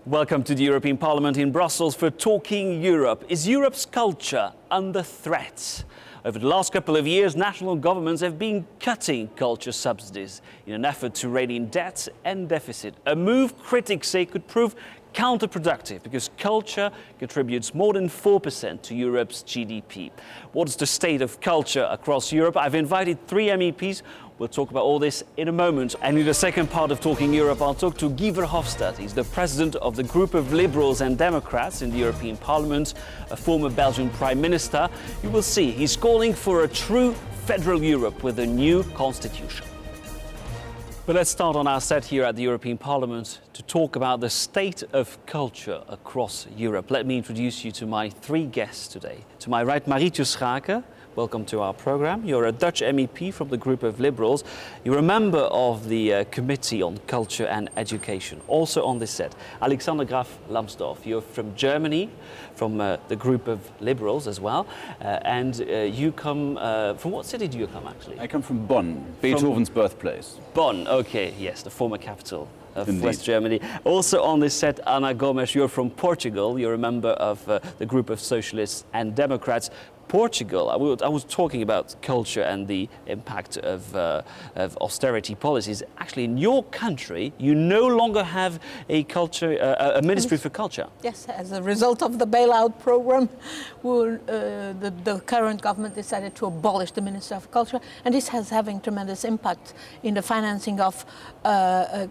Welcome to the European Parliament in Brussels for Talking Europe. Is Europe's culture under threat? Over the last couple of years, national governments have been cutting culture subsidies in an effort to rein in debt and deficit. A move critics say could prove counterproductive because culture contributes more than 4% to Europe's GDP. What's the state of culture across Europe? I've invited 3 MEPs. We'll talk about all this in a moment. And in the second part of Talking Europe, I'll talk to Guy Verhofstadt. He's the president of the group of Liberals and Democrats in the European Parliament, a former Belgian Prime Minister. You will see he's calling for a true federal Europe with a new constitution. But let's start on our set here at the European Parliament to talk about the state of culture across Europe. Let me introduce you to my 3 guests today. To my right, Marietje Schaake. Welcome to our program. You're a Dutch MEP from the group of Liberals. You're a member of the Committee on Culture and Education. Also on this set, Alexander Graf Lambsdorff. You're from Germany, from the group of Liberals as well. And you come, from what city do you come actually? I come from Bonn, Beethoven's birthplace. Bonn, okay, yes, the former capital of Indeed. West Germany. Also on this set, Ana Gomes, you're from Portugal. You're a member of the group of Socialists and Democrats. Portugal, I was talking about culture and the impact of austerity policies. Actually, in your country, you no longer have a ministry for culture. Yes, as a result of the bailout program, the current government decided to abolish the Ministry of Culture, and this has having tremendous impact in the financing of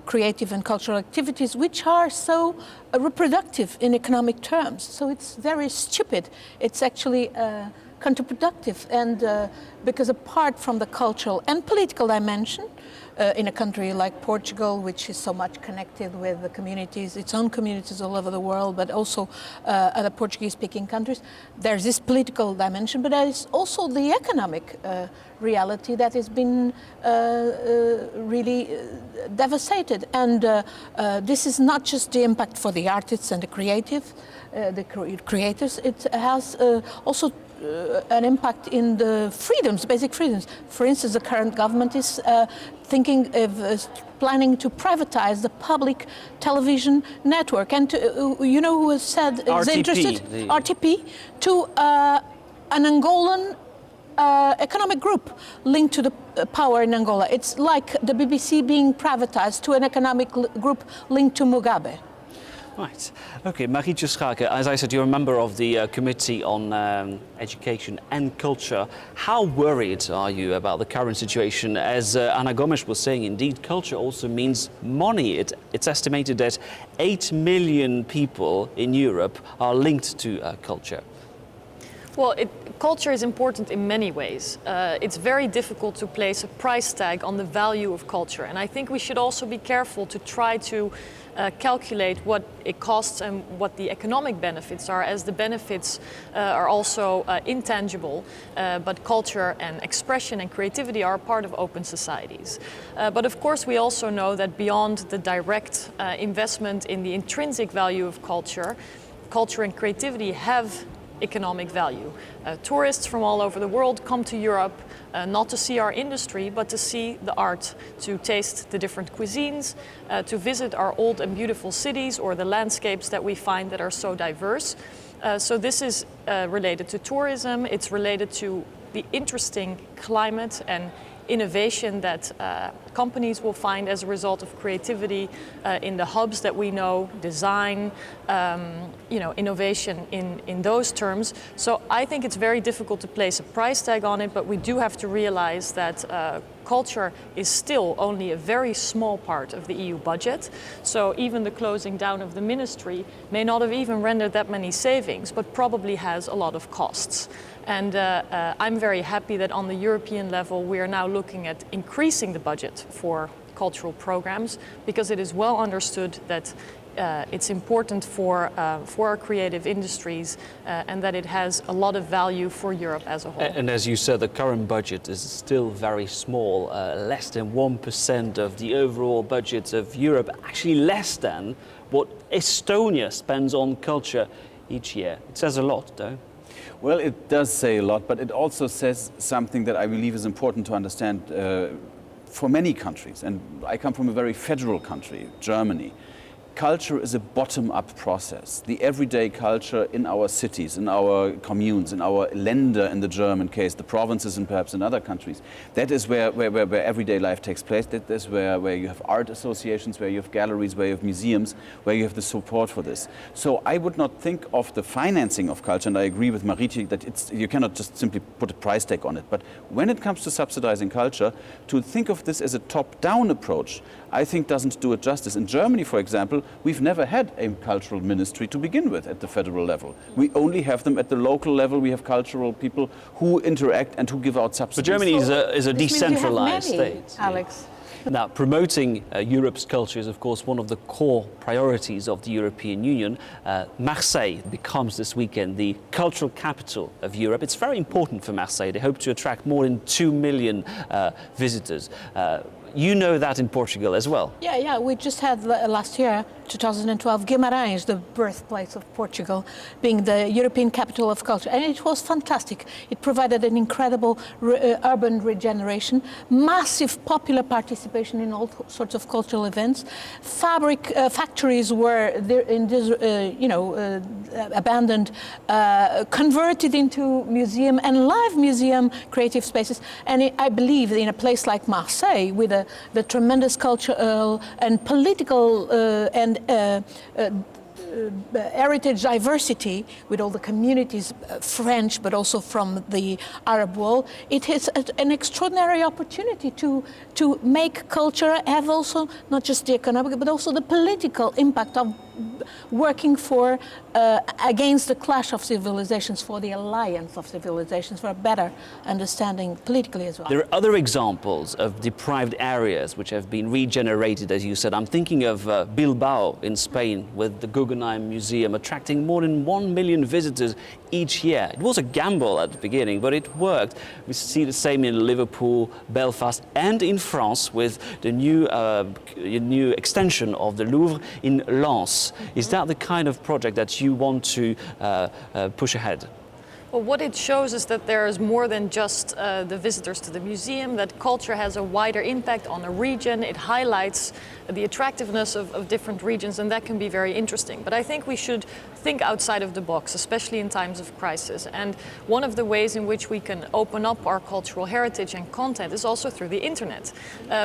creative and cultural activities, which are so reproductive in economic terms. So it's very stupid. It's actually counterproductive, and because apart from the cultural and political dimension, in a country like Portugal, which is so much connected with the communities, its own communities all over the world, but also other Portuguese-speaking countries, there's this political dimension, but there is also the economic reality that has been really devastated. And this is not just the impact for the artists and the creators, it has also an impact in the freedoms, basic freedoms. For instance, the current government is thinking of planning to privatize the public television network. And you know who has said is interested? RTP, to an Angolan economic group linked to the power in Angola. It's like the BBC being privatized to an economic group linked to Mugabe. Right. Okay, Marietje Schaake, as I said, you're a member of the Committee on Education and Culture. How worried are you about the current situation? As Ana Gomes was saying, indeed, culture also means money. It's estimated that 8 million people in Europe are linked to culture. Well, culture is important in many ways. It's very difficult to place a price tag on the value of culture. And I think we should also be careful to try to calculate what it costs and what the economic benefits are, as the benefits are also intangible, but culture and expression and creativity are part of open societies. But of course we also know that beyond the direct investment in the intrinsic value of culture, culture and creativity have economic value. Tourists from all over the world come to Europe not to see our industry, but to see the art, to taste the different cuisines, to visit our old and beautiful cities or the landscapes that we find that are so diverse. So this is related to tourism, it's related to the interesting climate and innovation that companies will find as a result of creativity in the hubs that we know, design, innovation in those terms. So I think it's very difficult to place a price tag on it, but we do have to realize that culture is still only a very small part of the EU budget. So even the closing down of the ministry may not have even rendered that many savings, but probably has a lot of costs. And I'm very happy that on the European level we are now looking at increasing the budget for cultural programs, because it is well understood that it's important for our creative industries and that it has a lot of value for Europe as a whole. And as you said, the current budget is still very small, less than 1% of the overall budget of Europe, actually less than what Estonia spends on culture each year. It says a lot, though. Well, it does say a lot, but it also says something that I believe is important to understand for many countries. And I come from a very federal country, Germany. culture is a bottom-up process. The everyday culture in our cities, in our communes, in our Länder in the German case, the provinces and perhaps in other countries, that is where everyday life takes place. That is where you have art associations, where you have galleries, where you have museums, where you have the support for this. So I would not think of the financing of culture, and I agree with Marietje that you cannot just simply put a price tag on it. But when it comes to subsidizing culture, to think of this as a top-down approach, I think doesn't do it justice. In Germany, for example, we've never had a cultural ministry to begin with at the federal level. We only have them at the local level. We have cultural people who interact and who give out subsidies. But Germany is a This means you have decentralized many, state. Alex. Now, promoting Europe's culture is, of course, one of the core priorities of the European Union. Marseille becomes this weekend the cultural capital of Europe. It's very important for Marseille. They hope to attract more than 2 million visitors. You know that in Portugal as well. Yeah. We just had last year, 2012, Guimarães, the birthplace of Portugal, being the European capital of culture. And it was fantastic. It provided an incredible urban regeneration, massive popular participation in all sorts of cultural events. Factories were there in this, abandoned, converted into museum and live museum creative spaces. And I believe in a place like Marseille, with the tremendous cultural and political and heritage diversity, with all the communities, French, but also from the Arab world, it is an extraordinary opportunity to make culture have also not just the economic, but also the political impact of working for against the clash of civilizations, for the alliance of civilizations, for a better understanding politically as well. There are other examples of deprived areas which have been regenerated, as you said. I'm thinking of Bilbao in Spain, with the Guggenheim Museum attracting more than 1 million visitors each year. It was a gamble at the beginning, but it worked. We see the same in Liverpool, Belfast, and in France with the new extension of the Louvre in Lens. Is that the kind of project that you want to push ahead? Well, what it shows is that there is more than just the visitors to the museum, that culture has a wider impact on a region. It highlights the attractiveness of different regions, and that can be very interesting. But I think we should think outside of the box, especially in times of crisis. And one of the ways in which we can open up our cultural heritage and content is also through the internet.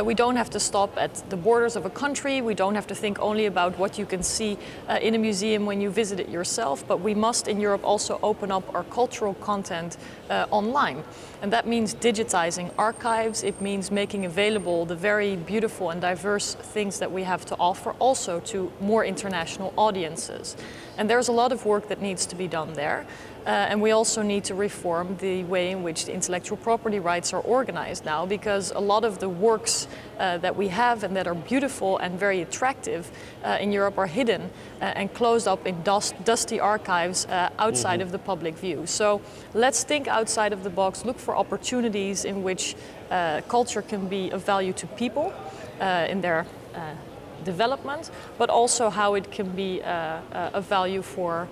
We don't have to stop at the borders of a country. We don't have to think only about what you can see in a museum when you visit it yourself, but we must in Europe also open up our cultural content online. And that means digitizing archives. It means making available the very beautiful and diverse things that we have to offer also to more international audiences. And there's a lot of work that needs to be done there. And we also need to reform the way in which the intellectual property rights are organized now, because a lot of the works that we have and that are beautiful and very attractive in Europe are hidden and closed up in dusty archives outside of the public view. So let's think outside of the box, look for opportunities in which culture can be of value to people in their development, but also how it can be of value for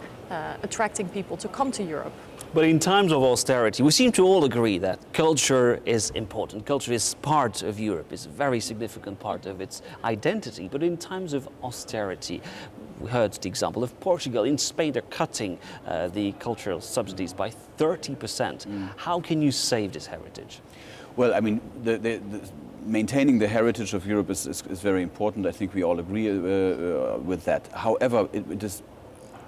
attracting people to come to Europe. But in times of austerity, we seem to all agree that culture is important. Culture is part of Europe, is a very significant part of its identity. But in times of austerity, we heard the example of Portugal. In Spain, they're cutting the cultural subsidies by 30%. How can you save this heritage? Well, I mean, maintaining the heritage of Europe is very important. I think we all agree with that. However, it is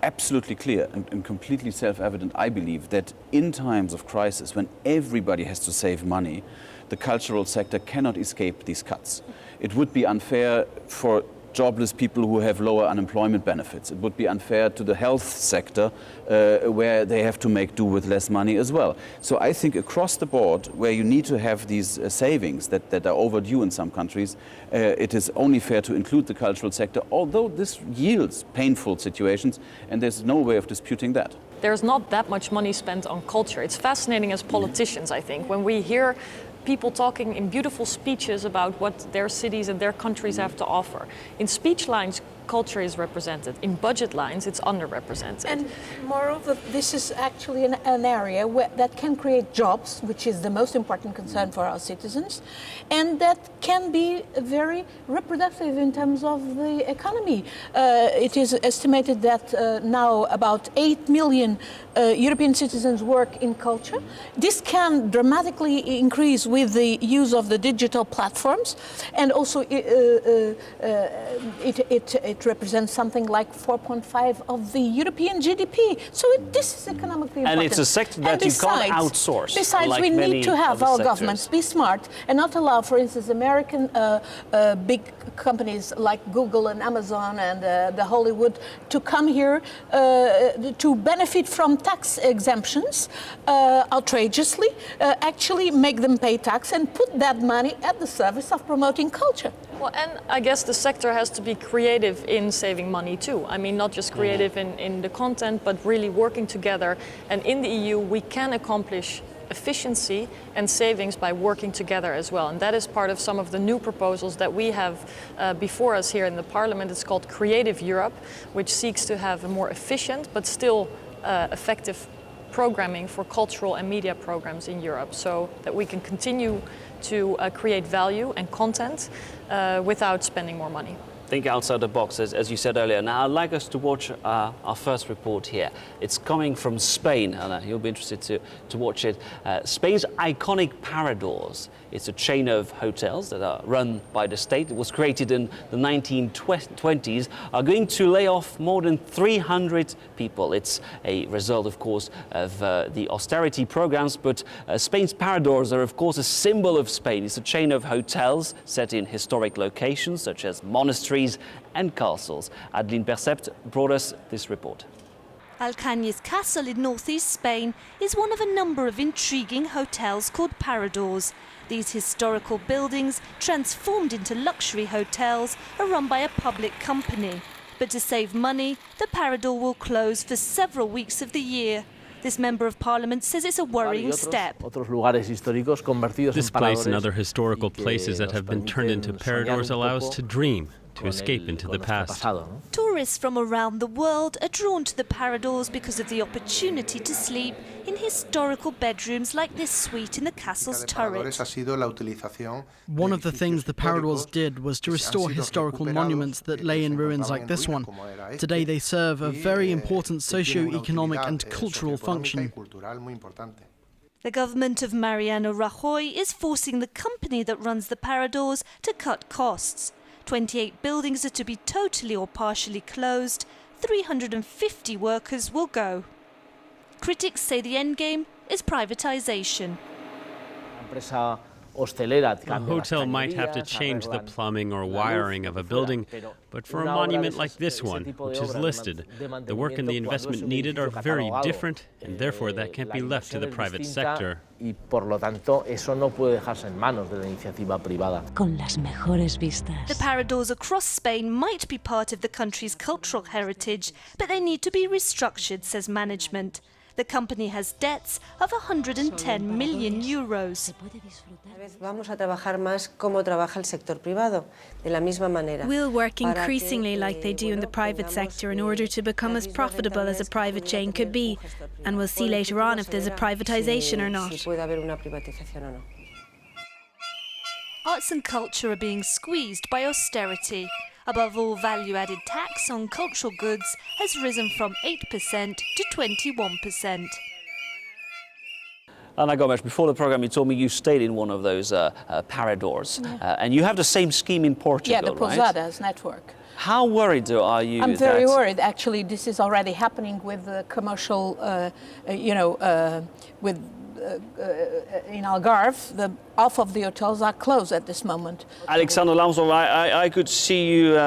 absolutely clear and completely self-evident, I believe, that in times of crisis, when everybody has to save money, the cultural sector cannot escape these cuts. It would be unfair for jobless people who have lower unemployment benefits. It would be unfair to the health sector where they have to make do with less money as well. So I think across the board, where you need to have these savings that are overdue in some countries, it is only fair to include the cultural sector, although this yields painful situations, and there's no way of disputing that. There's not that much money spent on culture. It's fascinating as politicians, I think, when we hear people talking in beautiful speeches about what their cities and their countries have to offer. In speech lines, culture is represented. In budget lines, it's underrepresented. And moreover, this is actually an area that can create jobs, which is the most important concern for our citizens, and that can be very reproductive in terms of the economy. It is estimated that now about 8 million European citizens work in culture. This can dramatically increase with the use of the digital platforms, and also it represents something like 4.5 of the European GDP. So this is economically important. And it's a sector that you can't outsource. Besides, like we many need to have other our sectors. governments be smart and not allow, for instance, American big companies like Google and Amazon and the Hollywood to come here to benefit from tax exemptions outrageously, actually make them pay tax and put that money at the service of promoting culture. Well, and I guess the sector has to be creative in saving money too. I mean, not just creative in the content, but really working together. And in the EU, we can accomplish efficiency and savings by working together as well. And that is part of some of the new proposals that we have before us here in the Parliament. It's called Creative Europe, which seeks to have a more efficient but still effective programming for cultural and media programs in Europe, so that we can continue to create value and content without spending more money. Think outside the box, as you said earlier. Now, I'd like us to watch our first report here. It's coming from Spain, and you'll be interested to watch it. Spain's iconic Paradors. It's a chain of hotels that are run by the state. It was created in the 1920s, are going to lay off more than 300 people. It's a result, of course, of the austerity programs, but Spain's Paradors are, of course, a symbol of Spain. It's a chain of hotels set in historic locations, such as monasteries and castles. Adeline Percept brought us this report. Alcañiz Castle in northeast Spain is one of a number of intriguing hotels called Paradors. These historical buildings, transformed into luxury hotels, are run by a public company. But to save money, the Parador will close for several weeks of the year. This Member of Parliament says it's a worrying step. This place and other historical places that have been turned into Paradors allow us to dream, to escape into the past. Tourists from around the world are drawn to the Paradors because of the opportunity to sleep in historical bedrooms like this suite in the castle's turret. One of the things the Paradors did was to restore historical monuments that lay in ruins like this one. Today they serve a very important socio-economic and cultural function. The government of Mariano Rajoy is forcing the company that runs the Paradors to cut costs. 28 buildings are to be totally or partially closed. 350 workers will go. Critics say the endgame is privatization. A hotel might have to change the plumbing or wiring of a building, but for a monument like this one, which is listed, the work and the investment needed are very different, and therefore that can't be left to the private sector. The Paradors across Spain might be part of the country's cultural heritage, but they need to be restructured, says management. The company has debts of 110 million euros. We'll work increasingly like they do in the private sector in order to become as profitable as a private chain could be, and we'll see later on if there's a privatization or not. Arts and culture are being squeezed by austerity. Above all, value-added tax on cultural goods has risen from 8% to 21%. Ana Gomes, before the program, you told me you stayed in one of those Paradors, and you have the same scheme in Portugal, Yeah, the right? Pousadas network. How worried are you? I'm very worried. Actually, this is already happening with the commercial, in Algarve, half of the hotels are closed at this moment. Alexander Lamsdorff, I could see you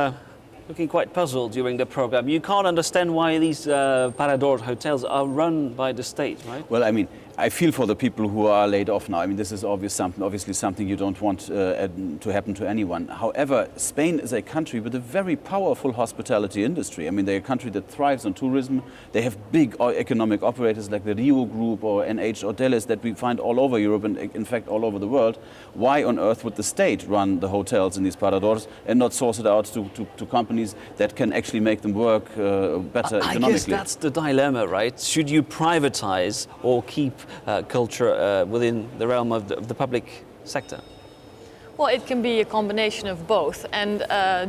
looking quite puzzled during the program. You can't understand why these Parador hotels are run by the state, right? Well, I mean, I feel for the people who are laid off now. I mean, this is obviously something you don't want to happen to anyone. However, Spain is a country with a very powerful hospitality industry. I mean, they're a country that thrives on tourism. They have big economic operators like the Rio Group or NH Hoteles that we find all over Europe and, in fact, all over the world. Why on earth would the state run the hotels in these paradores and not source it out to companies that can actually make them work better economically? I guess that's the dilemma, right? Should you privatize or keep culture within the realm of the public sector? Well, it can be a combination of both. And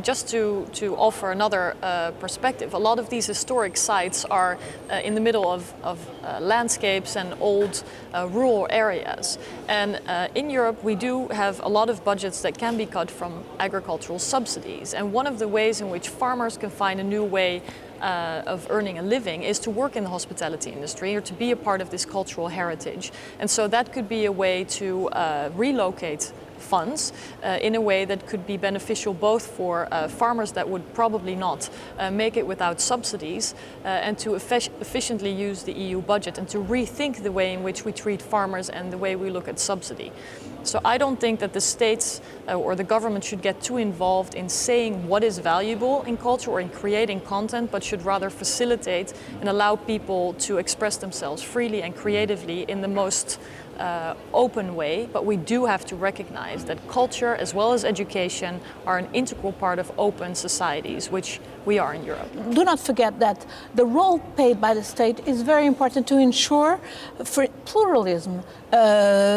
just to offer another perspective, a lot of these historic sites are in the middle of landscapes and old rural areas. And in Europe, we do have a lot of budgets that can be cut from agricultural subsidies. And one of the ways in which farmers can find a new way of earning a living is to work in the hospitality industry or to be a part of this cultural heritage. And so that could be a way to relocate funds in a way that could be beneficial both for farmers that would probably not make it without subsidies and to efficiently use the EU budget and to rethink the way in which we treat farmers and the way we look at subsidy. So I don't think that the states or the government should get too involved in saying what is valuable in culture or in creating content, but should rather facilitate and allow people to express themselves freely and creatively in the most open way. But we do have to recognize that culture as well as education are an integral part of open societies, which we are in Europe. Do not forget that the role played by the state is very important to ensure pluralism,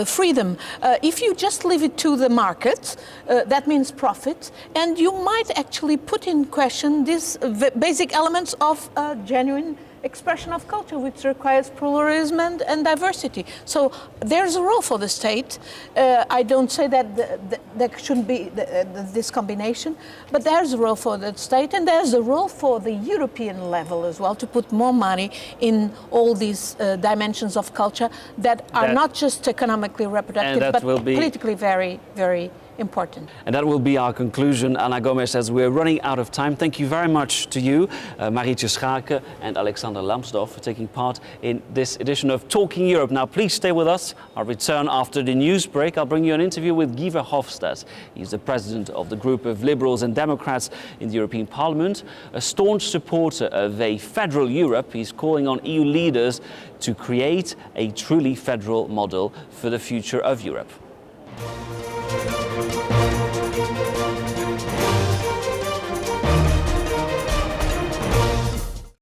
freedom. If you just leave it to the market, that means profit, and you might actually put in question these basic elements of genuine expression of culture, which requires pluralism and diversity. So there's a role for the state. I don't say that there shouldn't be this combination, but there's a role for the state, and there's a role for the European level as well to put more money in all these dimensions of culture that are not just economically reproductive, but politically very, very important. And that will be our conclusion, Ana Gomez, as we're running out of time. Thank you very much to you, Marietje Schaake and Alexander Lambsdorff, for taking part in this edition of Talking Europe. Now, please stay with us. I'll return after the news break. I'll bring you an interview with Guy Verhofstadt. He's the president of the group of Liberals and Democrats in the European Parliament. A staunch supporter of a federal Europe, he's calling on EU leaders to create a truly federal model for the future of Europe.